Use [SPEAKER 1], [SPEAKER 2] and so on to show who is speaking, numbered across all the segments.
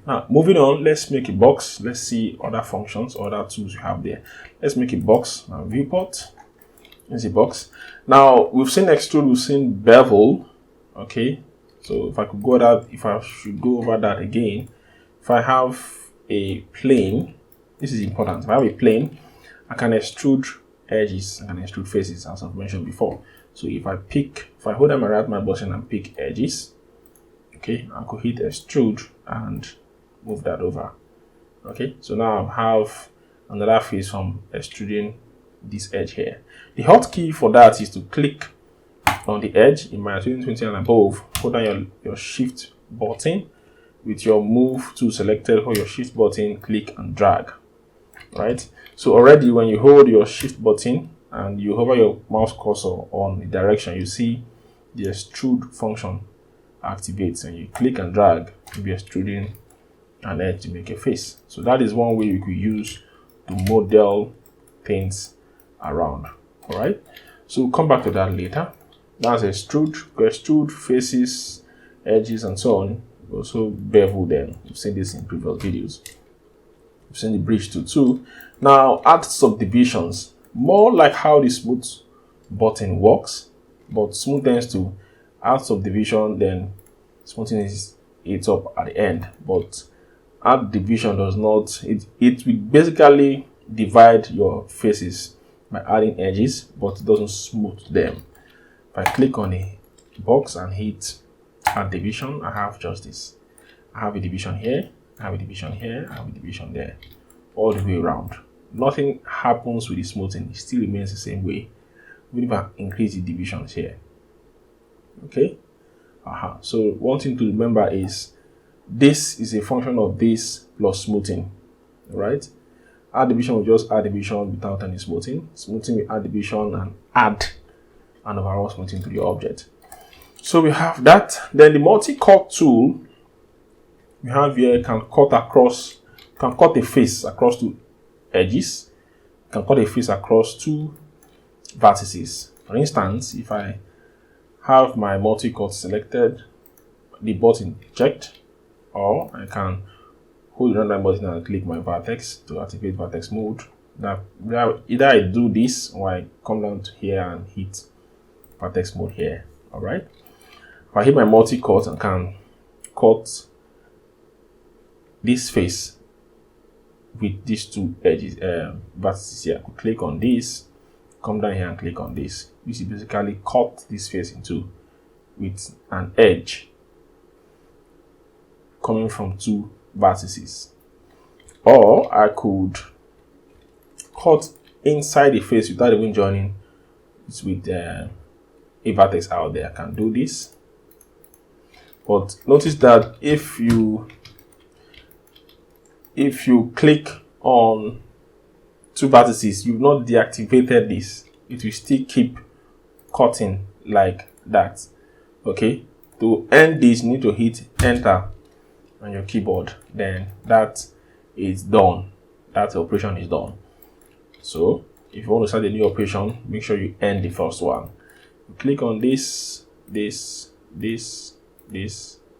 [SPEAKER 1] Now, moving on, let's make a box. Let's see other functions, other tools we have there. Let's make a box. Now, viewport is a box. Now, we've seen extrude, we've seen bevel. Okay, so if I should go over that again, if I have a plane, this is important. If I have a plane, I can extrude edges, I can extrude faces, as I've mentioned before. So if I hold down my right mouse button and pick edges, okay, I could hit extrude and move that over. Okay, so now I have another face from extruding this edge here. The hotkey for that is to click on the edge in my 2020 and above, hold down your shift button with your move tool selected, hold your shift button, click and drag. Right, so already when you hold your shift button and you hover your mouse cursor on the direction, you see the extrude function activates, and you click and drag to be extruding an edge to make a face. So that is one way you could use to model things around. All right, so we'll come back to that later. That's extrude faces, edges, and so on. Also bevel them. We've seen this in previous videos. We've seen the bridge tool too. Now add subdivisions, more like how the smooth button works, but smooth tends to add subdivision, then smoothing is it up at the end. But add division does not. It will basically divide your faces by adding edges, but it doesn't smooth them. If I click on a box and hit add division, I have just this. I have a division here, I have a division here, I have a division there, all the way around. Nothing happens with the smoothing, it still remains the same way, even if I increase the divisions here. Okay. So one thing to remember is this is a function of this plus smoothing. Right? Add division will just add division without any smoothing. Smoothing will add division and add an overall smoothing to the object. So we have that. Then the multi-cut tool we have here can cut a face across two edges, can cut a face across two vertices. For instance, if I have my multi-cut selected, the button checked, or I can hold the random button and click my vertex to activate vertex mode. Now, either I do this or I come down to here and hit vertex mode here. All right. If I hit my multi-cut, I can cut this face with these two edges, vertices here. I could click on this, come down here and click on this. This is basically cut this face in two with an edge coming from two vertices. Or I could cut inside the face without even joining it with a vertex out there. I can do this. But notice that if you click on two vertices, you've not deactivated this, it will still keep cutting like that. Okay, to end this, you need to hit enter on your keyboard, then that is done, that operation is done. So if you want to start a new operation, make sure you end the first one. You click on this,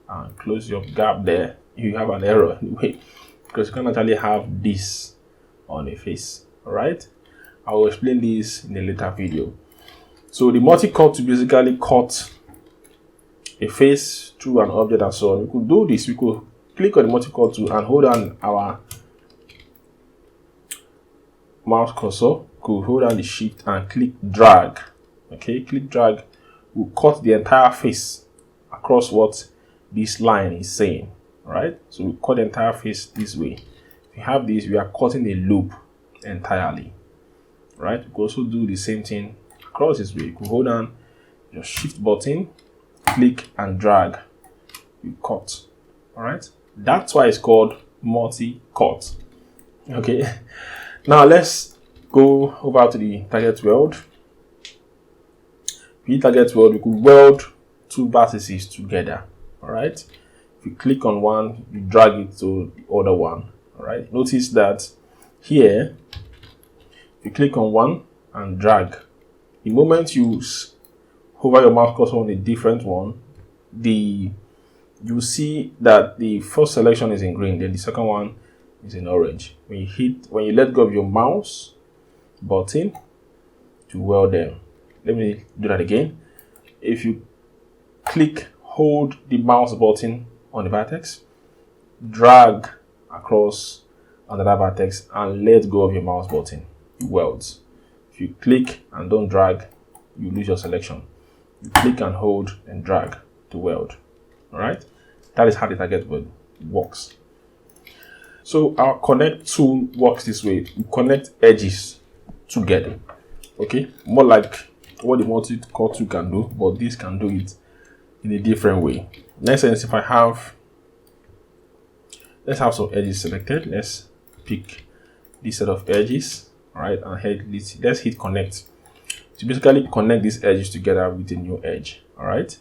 [SPEAKER 1] and close your gap there. You have an error anyway, because you can't actually have this on a face. All right, I will explain this in a later video. So the multi-cut to basically cut a face through an object and so on. We could do this. We could click on the multi-cut tool and hold on our mouse cursor. Could hold down the shift and click drag. Okay, click drag will cut the entire face across what this line is saying. All right, so we cut the entire face this way. If you have this, we are cutting a loop entirely. Right, we could also do the same thing across this way. You could hold down your shift button, click and drag, you cut. All right, that's why it's called multi-cut. Okay, now let's go over to the target weld. With target weld, we could weld two vertices together. All right, if you click on one, you drag it to the other one. All right, notice that here, if you click on one and drag, the moment you hover your mouse cursor on a different one, the you see that the first selection is in green, then the second one is in orange. When you let go of your mouse button to weld them, let me do that again. If you hold the mouse button on the vertex, drag across another vertex and let go of your mouse button, it welds. If you click and don't drag, you lose your selection. You click and hold and drag to weld. All right, that is how the target weld works. So our connect tool works this way. We connect edges together. Okay, more like what the Multicut tool can do, but this can do it in a different way. In essence, if let's have some edges selected. Let's pick this set of edges. All right, and let's hit connect to basically connect these edges together with a new edge. All right,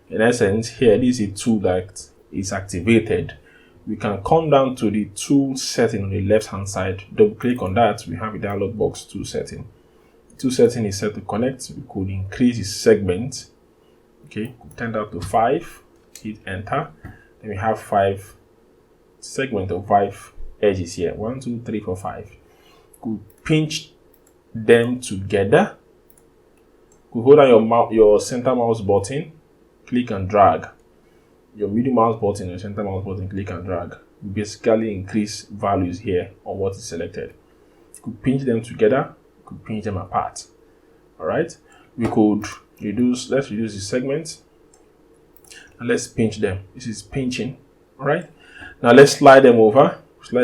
[SPEAKER 1] in essence, here this is a tool that is activated. We can come down to the tool setting on the left hand side, double click on that. We have a dialog box tool setting. Tool setting is set to connect. We could increase the segment. Okay, turn that to 5, hit enter. Then we have 5 segments of 5 edges here. 1, 2, 3, 4, 5. Could pinch them together. Could hold down your center mouse button, click and drag. Your middle mouse button, your center mouse button, click and drag. You basically increase values here on what is selected. You could pinch them together, you could pinch them apart. All right, we could let's reduce the segment and let's pinch them. This is pinching. All right, now let's slide them over to the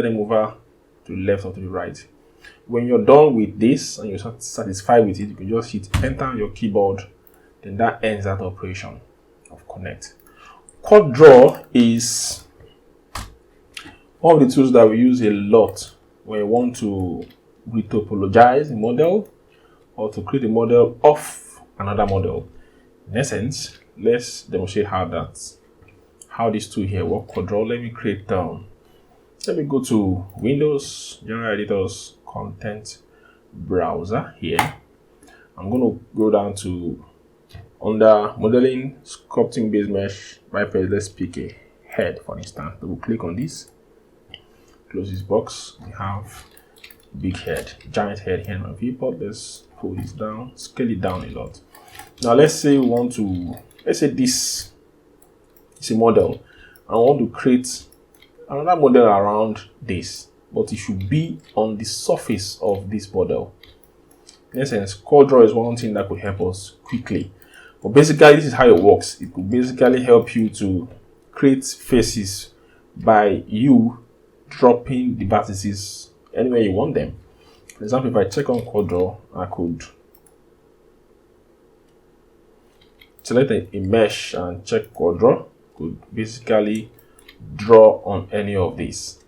[SPEAKER 1] left or to the right. When you're done with this and you're satisfied with it, you can just hit enter on your keyboard. Then that ends that operation of connect. Cut draw is one of the tools that we use a lot when we want to retopologize a model or to create a model of another model. In essence, let's demonstrate how this tool here works. Cut draw. Let me go to Windows, General Editors, Content Browser here. I'm going to go down to under modeling, sculpting base mesh, right page. Let's pick a head for instance. Double click on this, close this box. We have big head, giant head here in my viewport. Let's pull this down, scale it down a lot. Now let's say this is a model. I want to create another model around this, but it should be on the surface of this model. In essence, cut draw is one thing that could help us quickly. But basically, this is how it works. It could basically help you to create faces by you dropping the vertices anywhere you want them. For example, if I check on cut draw, I could select a mesh and check cut draw. Could basically draw on any of these.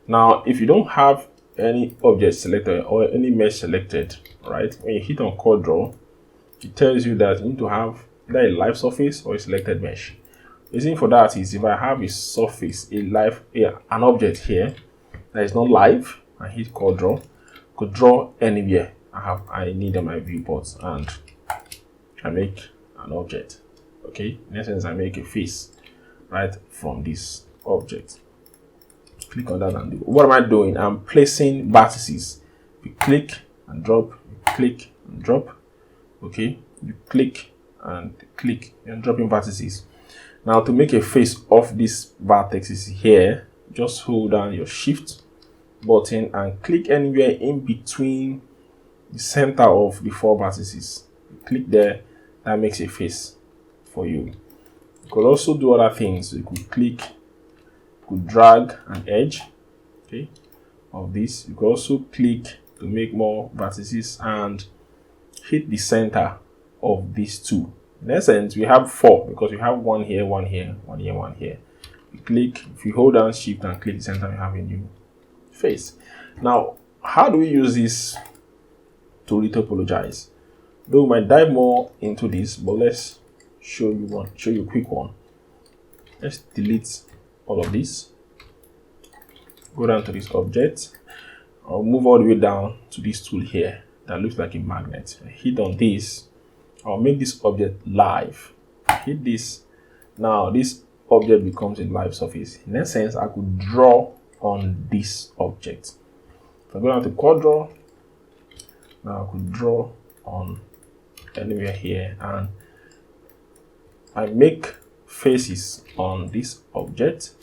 [SPEAKER 1] Now, if you don't have any object selected or any mesh selected, right, when you hit on cut draw, it tells you that you need to have either a live surface or a selected mesh. The reason for that is if I have a surface, an object here that is not live, I hit cut draw, could draw anywhere I need on my viewport, and I make an object. Okay, in essence, I make a face right from this object. Click on that and do. What am I doing? I'm placing vertices. You click and drop, you click and drop. Okay, you click and dropping vertices. Now to make a face of this vertex is here, just hold down your shift button and click anywhere in between the center of the 4 vertices. You click there, that makes a face for you. You could also do other things. You could click, you could drag an edge, okay, of this. You could also click to make more vertices and hit the center of these 2. In essence, we have 4 because we have one here, one here, one here, one here. You click, if you hold down shift and click the center, you have a new face. Now, how do we use this to retopologize? Though we might dive more into this, but let's show you a quick one. Let's delete all of this. Go down to this object. I'll move all the way down to this tool here that looks like a magnet. I hit on this. I'll make this object live. Hit this. Now this object becomes a live surface. In essence, I could draw on this object. If I go down to quad draw, now I could draw on anywhere here, and I make faces on this object.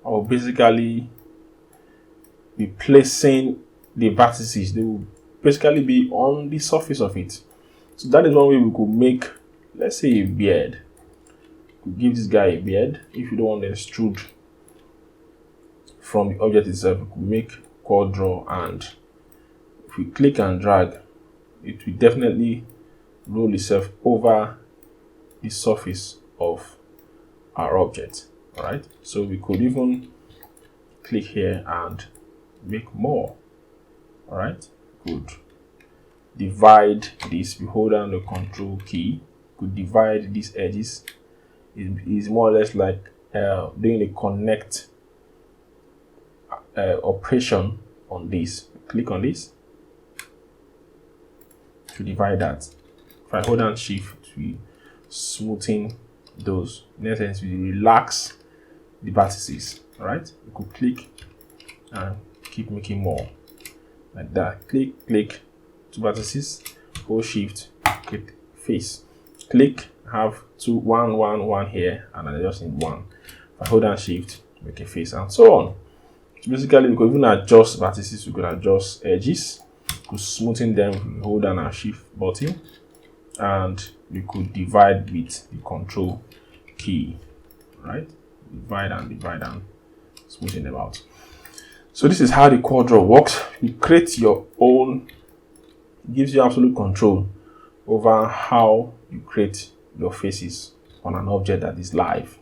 [SPEAKER 1] I will basically be placing the vertices. They will basically be on the surface of it. So that is one way we could make, let's say, a beard. We could give this guy a beard. If you don't want to extrude from the object itself, we could make quad draw, and if we click and drag, it will definitely roll itself over the surface of our object. All right, so we could even click here and make more. All right, good. Divide this. We hold down the control key. Could divide these edges. It is more or less like doing a connect operation on this. Click on this to divide that. If I hold down shift, we smoothing those. In essence, we relax the vertices. All right, you could click and keep making more like that. Click, click, two vertices, hold shift, click face, click, have two, one here, and I just need one. If I hold down shift, make a face, and so on. So basically, we could even adjust vertices, we could adjust edges, we could smoothen them, we hold down our shift button, and we could divide with the control key. Right, divide and smoothing them out. So this is how the quad draw works. You create your own. It gives you absolute control over how you create your faces on an object that is live.